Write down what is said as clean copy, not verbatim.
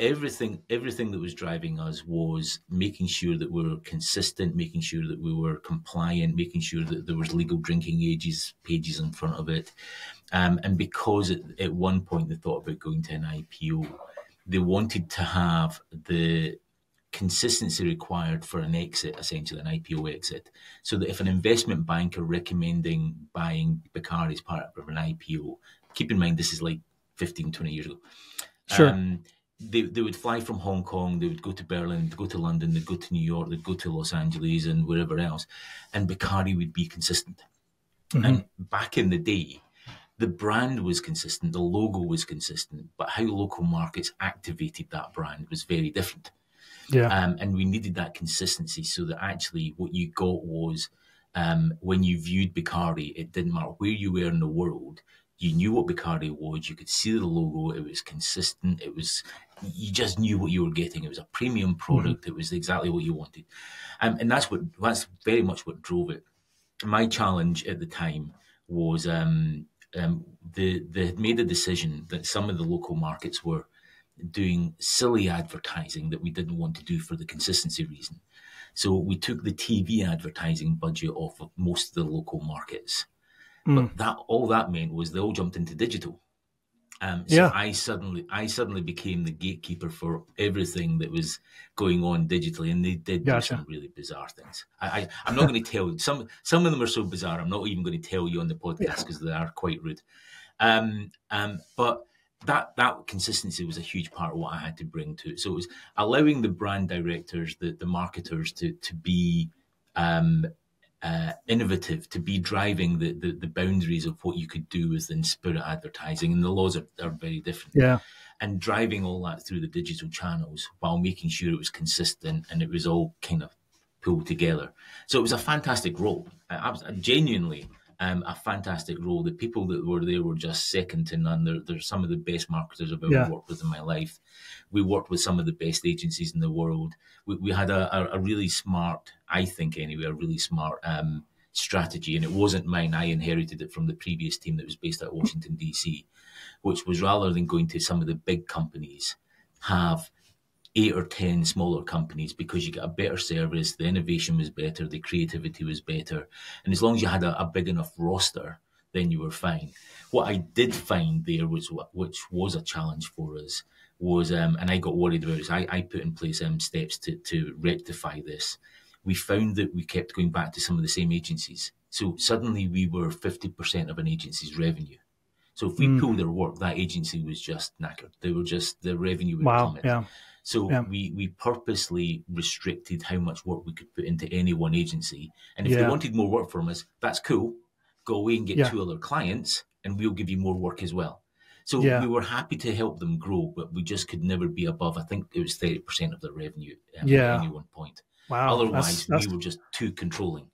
everything that was driving us was making sure that we were consistent, making sure that we were compliant, making sure that there was legal drinking ages pages in front of it. And because at one point they thought about going to an IPO, they wanted to have the consistency required for an exit, essentially an IPO exit, so that if an investment banker recommending buying Bacardi as part of an IPO, keep in mind this is like 15, 20 years ago, Sure. They would fly from Hong Kong, they would go to Berlin, they'd go to London, they'd go to New York, they'd go to Los Angeles and wherever else, and Bacardi would be consistent. Mm-hmm. And back in the day, the brand was consistent, the logo was consistent, but how local markets activated that brand was very different. Yeah. And we needed that consistency so that actually what you got was when you viewed Bacardi, it didn't matter where you were in the world, you knew what Bacardi was, you could see the logo, it was consistent, you just knew what you were getting. It was a premium product, It was exactly what you wanted. And that's very much what drove it. My challenge at the time was they had made a decision that some of the local markets were doing silly advertising that we didn't want to do for the consistency reason. So we took the TV advertising budget off of most of the local markets. But all that meant was they all jumped into digital. I suddenly became the gatekeeper for everything that was going on digitally, and they did do some really bizarre things. I'm not going to tell you. Some of them are so bizarre, I'm not even going to tell you on the podcast because they are quite rude. But that consistency was a huge part of what I had to bring to it. So it was allowing the brand directors, the marketers to be innovative, to be driving the boundaries of what you could do within spirit advertising. And the laws are very different. Yeah. And driving all that through the digital channels while making sure it was consistent and it was all kind of pulled together. So it was a fantastic role. Genuinely, a fantastic role. The people that were there were just second to none. They're some of the best marketers I've ever worked with in my life. We worked with some of the best agencies in the world. We had a really smart, I think anyway, a really smart strategy. And it wasn't mine. I inherited it from the previous team that was based at Washington, D.C., which was rather than going to some of the big companies, have 8 or 10 smaller companies, because you get a better service, the innovation was better, the creativity was better. And as long as you had a big enough roster, then you were fine. What I did find there was, which was a challenge for us, was, and I got worried about this, I put in place steps to rectify this. We found that we kept going back to some of the same agencies. So suddenly we were 50% of an agency's revenue. So if we pulled their work, that agency was just knackered. They were just, the revenue would plummet. Yeah. So we purposely restricted how much work we could put into any one agency. And if they wanted more work from us, that's cool. Go away and get 2 other clients and we'll give you more work as well. So we were happy to help them grow, but we just could never be above, I think it was 30% of their revenue at any one point. Wow. Otherwise, we were just too controlling.